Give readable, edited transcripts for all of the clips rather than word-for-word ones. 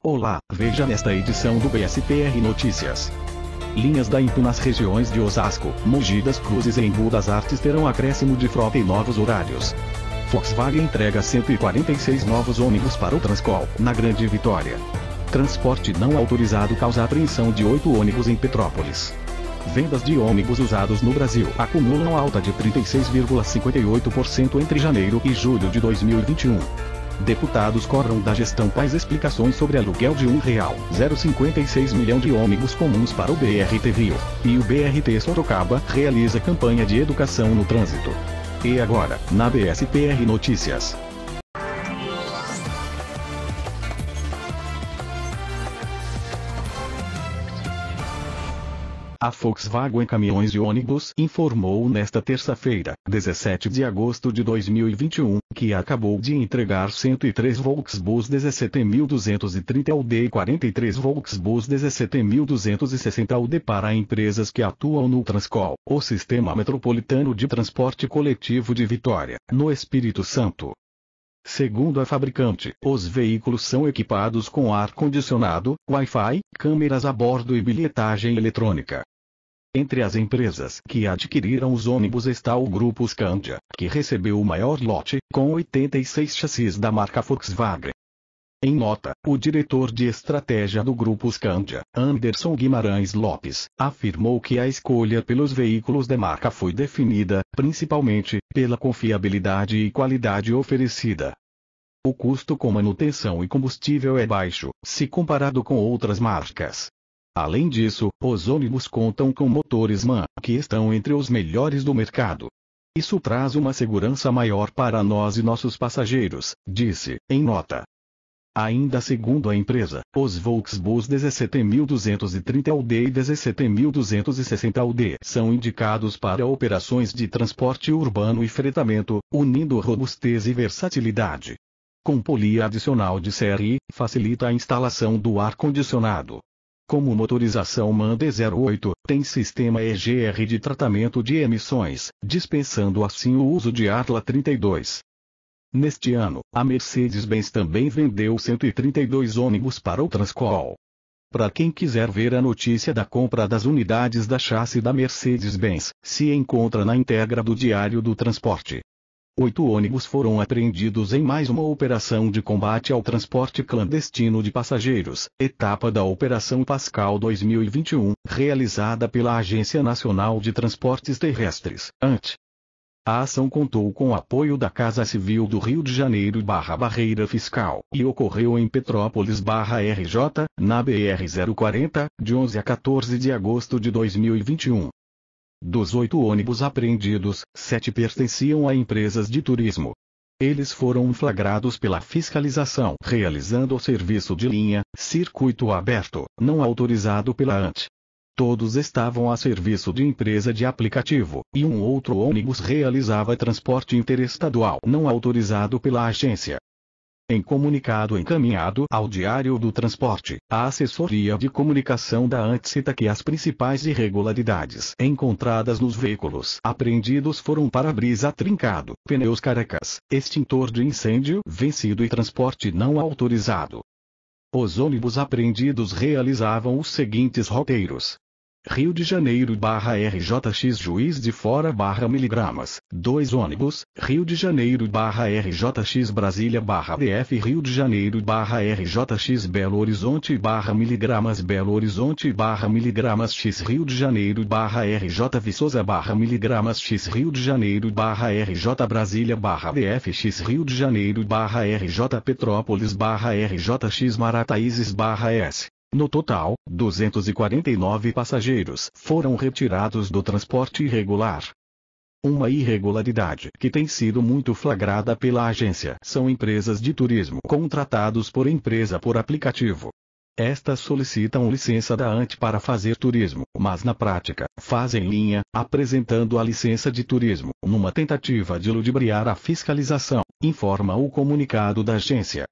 Olá, veja nesta edição do BSPR Notícias. Linhas da Impu nas regiões de Osasco, Mogi das Cruzes e Embu das Artes terão acréscimo de frota e novos horários. Volkswagen entrega 146 novos ônibus para o Transcol, na Grande Vitória. Transporte não autorizado causa apreensão de 8 ônibus em Petrópolis. Vendas de ônibus usados no Brasil acumulam alta de 36,58% entre janeiro e julho de 2021. Deputados cobram da gestão Paes explicações sobre aluguel de R$1,056 milhão de ônibus comuns para o BRT Rio. E o BRT Sorocaba realiza campanha de educação no trânsito. E agora, na BSPR Notícias. A Volkswagen Caminhões e Ônibus informou nesta terça-feira, 17 de agosto de 2021, que acabou de entregar 103 Volksbus 17.230 UD e 43 Volksbus 17.260 UD para empresas que atuam no Transcol, o Sistema Metropolitano de Transporte Coletivo de Vitória, no Espírito Santo. Segundo a fabricante, os veículos são equipados com ar-condicionado, Wi-Fi, câmeras a bordo e bilhetagem eletrônica. Entre as empresas que adquiriram os ônibus está o Grupo Scandia, que recebeu o maior lote, com 86 chassis da marca Volkswagen. Em nota, o diretor de estratégia do Grupo Scandia, Anderson Guimarães Lopes, afirmou que a escolha pelos veículos da marca foi definida, principalmente, pela confiabilidade e qualidade oferecida. O custo com manutenção e combustível é baixo, se comparado com outras marcas. Além disso, os ônibus contam com motores MAN, que estão entre os melhores do mercado. Isso traz uma segurança maior para nós e nossos passageiros, disse, em nota. Ainda segundo a empresa, os Volksbus 17.230 UD e 17.260 UD são indicados para operações de transporte urbano e fretamento, unindo robustez e versatilidade. Com polia adicional de série, facilita a instalação do ar-condicionado. Como motorização MAN D08, tem sistema EGR de tratamento de emissões, dispensando assim o uso de Arla 32. Neste ano, a Mercedes-Benz também vendeu 132 ônibus para o Transcol. Para quem quiser ver a notícia da compra das unidades da chassi da Mercedes-Benz, se encontra na íntegra do Diário do Transporte. 8 ônibus foram apreendidos em mais uma operação de combate ao transporte clandestino de passageiros, etapa da Operação Pascal 2021, realizada pela Agência Nacional de Transportes Terrestres, ANT. A ação contou com o apoio da Casa Civil do Rio de Janeiro Barreira Fiscal, e ocorreu em Petrópolis/RJ, na BR-040, de 11 a 14 de agosto de 2021. Dos 8 ônibus apreendidos, 7 pertenciam a empresas de turismo. Eles foram flagrados pela fiscalização realizando o serviço de linha, circuito aberto, não autorizado pela ANT. Todos estavam a serviço de empresa de aplicativo, e um outro ônibus realizava transporte interestadual não autorizado pela agência. Em comunicado encaminhado ao Diário do Transporte, a assessoria de comunicação da ANT cita que as principais irregularidades encontradas nos veículos apreendidos foram para-brisa trincado, pneus carecas, extintor de incêndio vencido e transporte não autorizado. Os ônibus apreendidos realizavam os seguintes roteiros: Rio de Janeiro/RJX Juiz de Fora/miligramas, 2 ônibus, Rio de Janeiro/RJX Brasília/DF Rio de Janeiro/RJX Belo Horizonte/miligramas Belo Horizonte/miligramas X Rio de Janeiro/RJ Viçosa/miligramas X Rio de Janeiro/RJ Brasília/DF X Rio de Janeiro/RJ Petrópolis/RJX Marataízes/S. No total, 249 passageiros foram retirados do transporte irregular. Uma irregularidade que tem sido muito flagrada pela agência são empresas de turismo contratados por empresa por aplicativo. Estas solicitam licença da ANT para fazer turismo, mas na prática, fazem linha, apresentando a licença de turismo, numa tentativa de ludibriar a fiscalização, informa o comunicado da agência.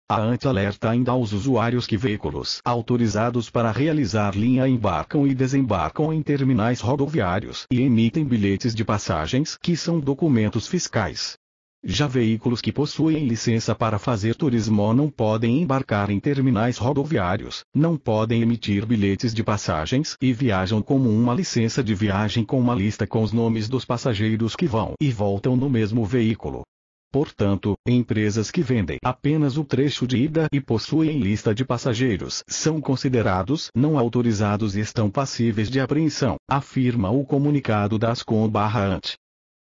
A ANT alerta ainda aos usuários que veículos autorizados para realizar linha embarcam e desembarcam em terminais rodoviários e emitem bilhetes de passagens que são documentos fiscais. Já veículos que possuem licença para fazer turismo não podem embarcar em terminais rodoviários, não podem emitir bilhetes de passagens e viajam como uma licença de viagem com uma lista com os nomes dos passageiros que vão e voltam no mesmo veículo. Portanto, empresas que vendem apenas o trecho de ida e possuem lista de passageiros são considerados não autorizados e estão passíveis de apreensão, afirma o comunicado da Ascom/ANT.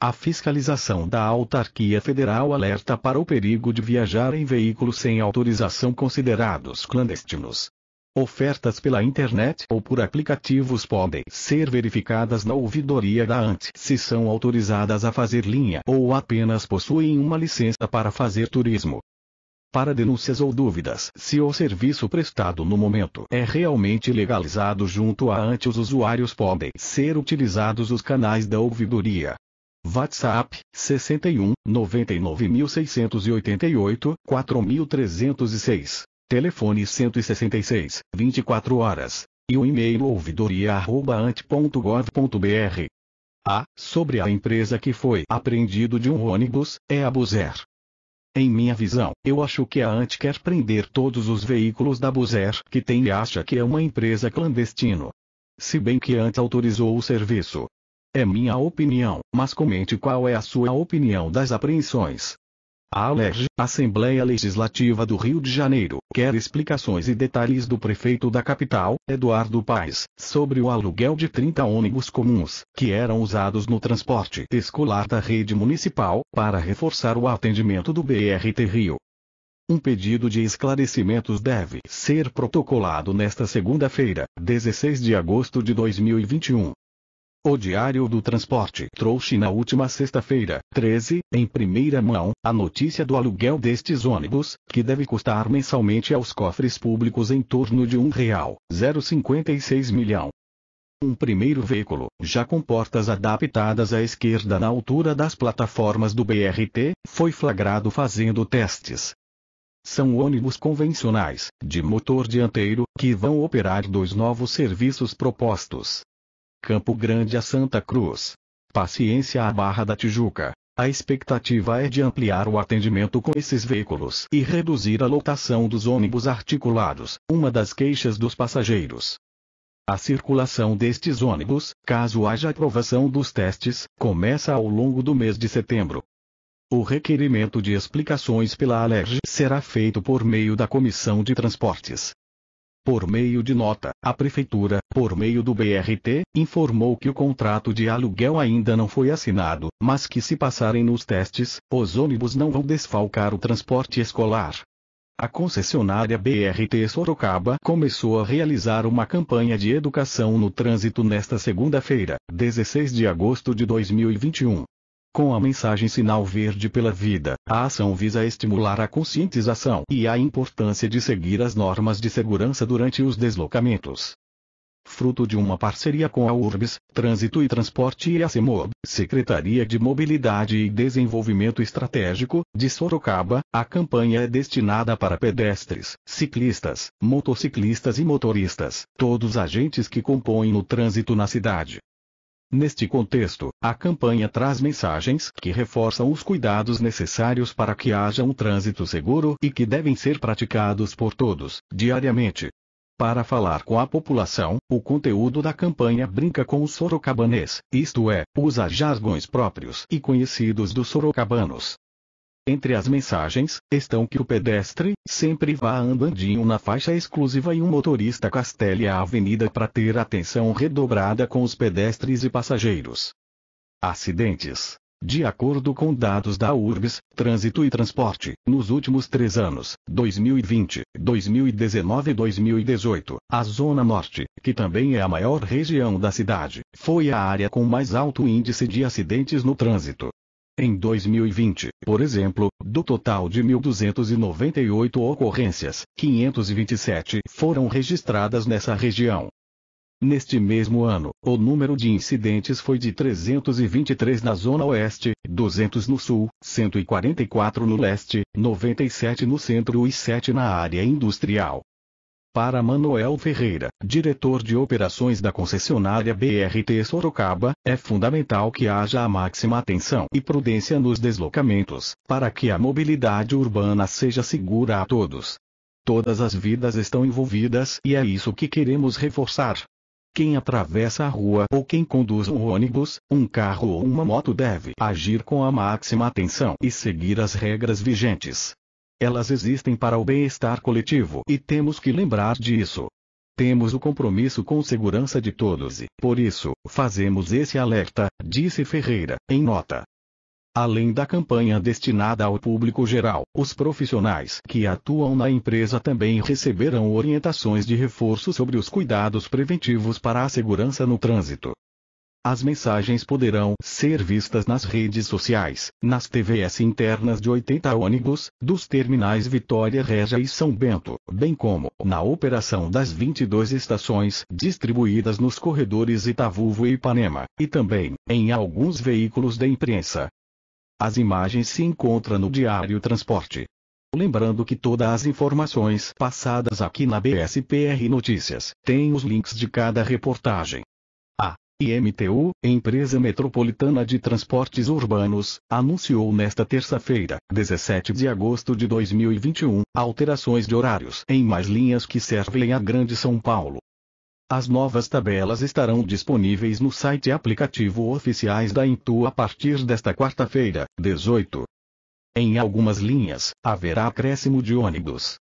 A fiscalização da autarquia federal alerta para o perigo de viajar em veículos sem autorização considerados clandestinos. Ofertas pela internet ou por aplicativos podem ser verificadas na ouvidoria da ANT se são autorizadas a fazer linha ou apenas possuem uma licença para fazer turismo. Para denúncias ou dúvidas se o serviço prestado no momento é realmente legalizado junto à ANT, os usuários podem ser utilizados os canais da ouvidoria. WhatsApp, 61 99.688 4306. Telefone 166, 24 horas. E o e-mail ouvidoria@ant.gov.br. Sobre a empresa que foi apreendido de um ônibus, é a Buser. Em minha visão, eu acho que a ANT quer prender todos os veículos da Buser que tem e acha que é uma empresa clandestino. Se bem que a ANT autorizou o serviço. É minha opinião, mas comente qual é a sua opinião das apreensões. A ALERJ, Assembleia Legislativa do Rio de Janeiro, quer explicações e detalhes do prefeito da capital, Eduardo Paes, sobre o aluguel de 30 ônibus comuns, que eram usados no transporte escolar da rede municipal, para reforçar o atendimento do BRT Rio. Um pedido de esclarecimentos deve ser protocolado nesta segunda-feira, 16 de agosto de 2021. O Diário do Transporte trouxe na última sexta-feira, 13, em primeira mão, a notícia do aluguel destes ônibus, que deve custar mensalmente aos cofres públicos em torno de R$1,056 milhão. Um primeiro veículo, já com portas adaptadas à esquerda na altura das plataformas do BRT, foi flagrado fazendo testes. São ônibus convencionais, de motor dianteiro, que vão operar 2 novos serviços propostos. Campo Grande a Santa Cruz. Paciência à Barra da Tijuca. A expectativa é de ampliar o atendimento com esses veículos e reduzir a lotação dos ônibus articulados, uma das queixas dos passageiros. A circulação destes ônibus, caso haja aprovação dos testes, começa ao longo do mês de setembro. O requerimento de explicações pela ALERJ será feito por meio da Comissão de Transportes. Por meio de nota, a Prefeitura, por meio do BRT, informou que o contrato de aluguel ainda não foi assinado, mas que se passarem nos testes, os ônibus não vão desfalcar o transporte escolar. A concessionária BRT Sorocaba começou a realizar uma campanha de educação no trânsito nesta segunda-feira, 16 de agosto de 2021. Com a mensagem Sinal Verde pela Vida, a ação visa estimular a conscientização e a importância de seguir as normas de segurança durante os deslocamentos. Fruto de uma parceria com a URBS, Trânsito e Transporte e a CEMOB, Secretaria de Mobilidade e Desenvolvimento Estratégico, de Sorocaba, a campanha é destinada para pedestres, ciclistas, motociclistas e motoristas, todos agentes que compõem o trânsito na cidade. Neste contexto, a campanha traz mensagens que reforçam os cuidados necessários para que haja um trânsito seguro e que devem ser praticados por todos, diariamente. Para falar com a população, o conteúdo da campanha brinca com o sorocabanês, isto é, usa jargões próprios e conhecidos dos sorocabanos. Entre as mensagens, estão que o pedestre sempre vá andandinho na faixa exclusiva e um motorista castele a avenida para ter atenção redobrada com os pedestres e passageiros. Acidentes. De acordo com dados da URBS, Trânsito e Transporte, nos últimos 3 anos, 2020, 2019 e 2018, a Zona Norte, que também é a maior região da cidade, foi a área com mais alto índice de acidentes no trânsito. Em 2020, por exemplo, do total de 1.298 ocorrências, 527 foram registradas nessa região. Neste mesmo ano, o número de incidentes foi de 323 na Zona Oeste, 200 no Sul, 144 no Leste, 97 no Centro e 7 na área industrial. Para Manuel Ferreira, diretor de operações da concessionária BRT Sorocaba, é fundamental que haja a máxima atenção e prudência nos deslocamentos, para que a mobilidade urbana seja segura a todos. Todas as vidas estão envolvidas e é isso que queremos reforçar. Quem atravessa a rua ou quem conduz um ônibus, um carro ou uma moto deve agir com a máxima atenção e seguir as regras vigentes. Elas existem para o bem-estar coletivo e temos que lembrar disso. Temos o compromisso com a segurança de todos e, por isso, fazemos esse alerta, disse Ferreira, em nota. Além da campanha destinada ao público geral, os profissionais que atuam na empresa também receberão orientações de reforço sobre os cuidados preventivos para a segurança no trânsito. As mensagens poderão ser vistas nas redes sociais, nas TVS internas de 80 ônibus, dos terminais Vitória Régia e São Bento, bem como na operação das 22 estações distribuídas nos corredores Itavuvo e Ipanema, e também em alguns veículos da imprensa. As imagens se encontram no Diário Transporte. Lembrando que todas as informações passadas aqui na BSPR Notícias têm os links de cada reportagem. A IMTU, Empresa Metropolitana de Transportes Urbanos, anunciou nesta terça-feira, 17 de agosto de 2021, alterações de horários em mais linhas que servem a Grande São Paulo. As novas tabelas estarão disponíveis no site e aplicativo oficiais da IMTU a partir desta quarta-feira, 18. Em algumas linhas, haverá acréscimo de ônibus.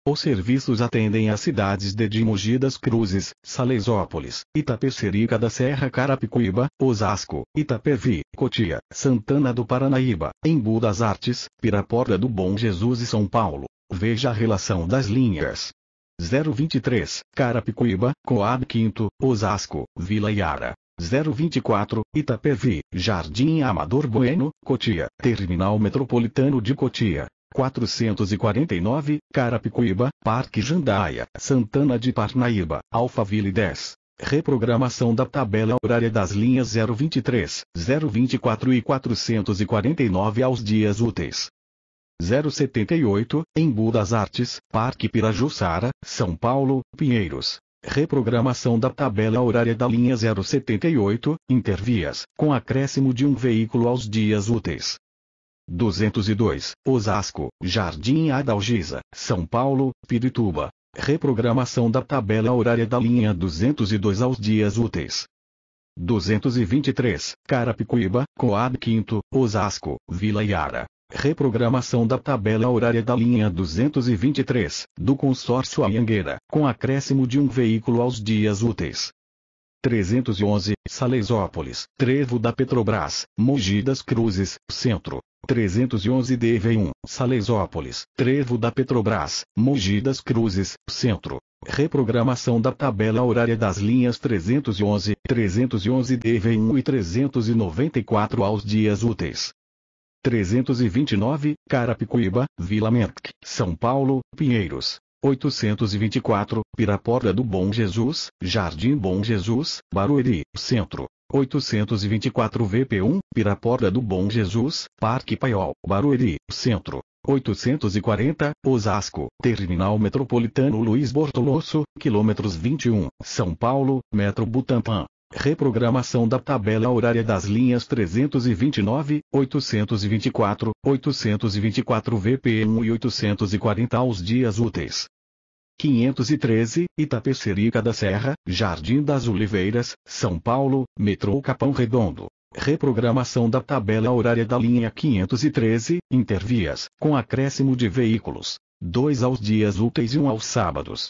Os serviços atendem as cidades de Mogi das Cruzes, Salesópolis, Itapecerica da Serra Carapicuíba, Osasco, Itapevi, Cotia, Santana do Paranaíba, Embu das Artes, Pirapora do Bom Jesus e São Paulo. Veja a relação das linhas. 023, Carapicuíba, Coab Quinto, Osasco, Vila Iara. 024, Itapevi, Jardim Amador Bueno, Cotia, Terminal Metropolitano de Cotia. 449, Carapicuíba, Parque Jandaia, Santana de Parnaíba, Alphaville 10. Reprogramação da tabela horária das linhas 023, 024 e 449 aos dias úteis. 078, Embu das Artes, Parque Pirajussara, São Paulo, Pinheiros. Reprogramação da tabela horária da linha 078, Intervias, com acréscimo de um veículo aos dias úteis. 202, Osasco, Jardim Adalgisa, São Paulo, Pirituba. Reprogramação da tabela horária da linha 202 aos dias úteis. 223, Carapicuíba, Coab Quinto, Osasco, Vila Iara. Reprogramação da tabela horária da linha 223, do consórcio Anhanguera, com acréscimo de um veículo aos dias úteis. 311, Salesópolis, Trevo da Petrobras, Mogi das Cruzes, Centro. 311 DV1, Salesópolis, Trevo da Petrobras, Mogi das Cruzes, Centro. Reprogramação da tabela horária das linhas 311, 311 DV1 e 394 aos dias úteis. 329, Carapicuíba, Vila Merck, São Paulo, Pinheiros. 824, Pirapora do Bom Jesus, Jardim Bom Jesus, Barueri, Centro. 824 VP1, Pirapora do Bom Jesus, Parque Paiol, Barueri, Centro. 840, Osasco, Terminal Metropolitano Luiz Bortolosso, quilômetros 21, São Paulo, Metro Butantã. Reprogramação da tabela horária das linhas 329, 824, 824 VP1 e 840 aos dias úteis. 513, Itapecerica da Serra, Jardim das Oliveiras, São Paulo, Metrô Capão Redondo. Reprogramação da tabela horária da linha 513, Intervias, com acréscimo de veículos. 2 aos dias úteis e 1 aos sábados.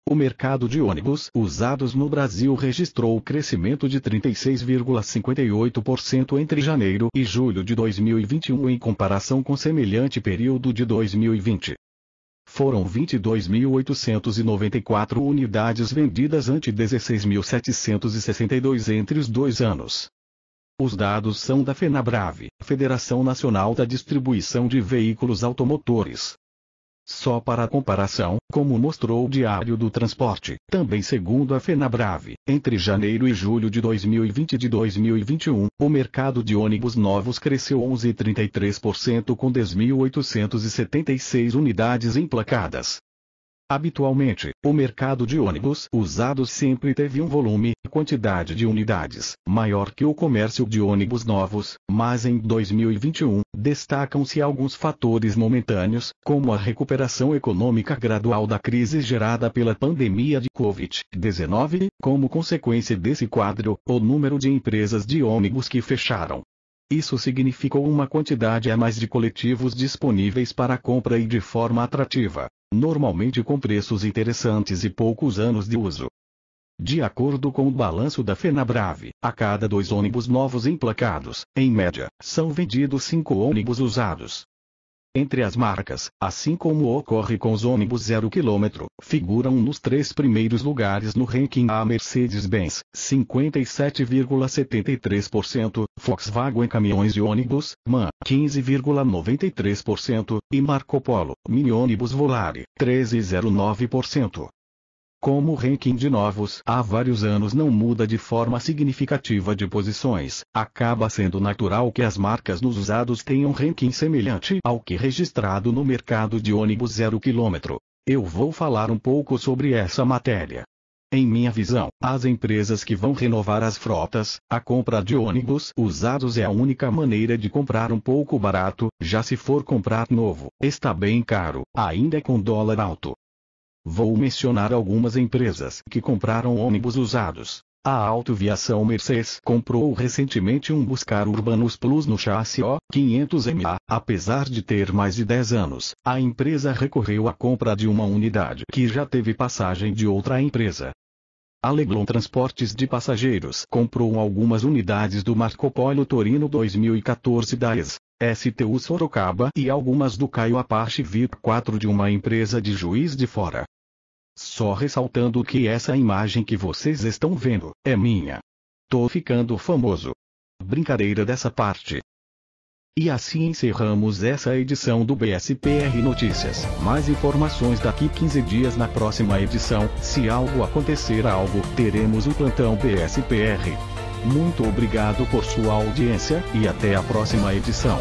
O mercado de ônibus usados no Brasil registrou crescimento de 36,58% entre janeiro e julho de 2021 em comparação com semelhante período de 2020. Foram 22.894 unidades vendidas ante 16.762 entre os 2 anos. Os dados são da FenaBrave, Federação Nacional da Distribuição de Veículos Automotores. Só para a comparação, como mostrou o Diário do Transporte, também segundo a FenaBrave, entre janeiro e julho de 2020 e de 2021, o mercado de ônibus novos cresceu 11,33% com 10.876 unidades emplacadas. Habitualmente, o mercado de ônibus usados sempre teve um volume, quantidade de unidades, maior que o comércio de ônibus novos, mas em 2021, destacam-se alguns fatores momentâneos, como a recuperação econômica gradual da crise gerada pela pandemia de Covid-19, como consequência desse quadro, o número de empresas de ônibus que fecharam. Isso significou uma quantidade a mais de coletivos disponíveis para compra e de forma atrativa, normalmente com preços interessantes e poucos anos de uso. De acordo com o balanço da Fenabrave, a cada 2 ônibus novos emplacados, em média, são vendidos 5 ônibus usados. Entre as marcas, assim como ocorre com os ônibus 0 km, figuram nos 3 primeiros lugares no ranking a Mercedes-Benz, 57,73%, Volkswagen Caminhões e Ônibus, MAN, 15,93%, e Marco Polo, Mini Ônibus Volare, 13,09%. Como o ranking de novos há vários anos não muda de forma significativa de posições, acaba sendo natural que as marcas nos usados tenham ranking semelhante ao que registrado no mercado de ônibus 0 km. Eu vou falar um pouco sobre essa matéria. Em minha visão, as empresas que vão renovar as frotas, a compra de ônibus usados é a única maneira de comprar um pouco barato, já se for comprar novo, está bem caro, ainda com dólar alto. Vou mencionar algumas empresas que compraram ônibus usados. A Autoviação Mercedes comprou recentemente um Buscar Urbanus Plus no chassi O500MA. Apesar de ter mais de 10 anos, a empresa recorreu à compra de uma unidade que já teve passagem de outra empresa. A Leblon Transportes de Passageiros comprou algumas unidades do Marco Polo Torino 2014 da STU Sorocaba e algumas do Caio Apache VIP 4 de uma empresa de Juiz de Fora. Só ressaltando que essa imagem que vocês estão vendo é minha. Tô ficando famoso. Brincadeira dessa parte. E assim encerramos essa edição do BSPR Notícias. Mais informações daqui 15 dias na próxima edição. Se algo acontecer teremos o plantão BSPR. Muito obrigado por sua audiência e até a próxima edição.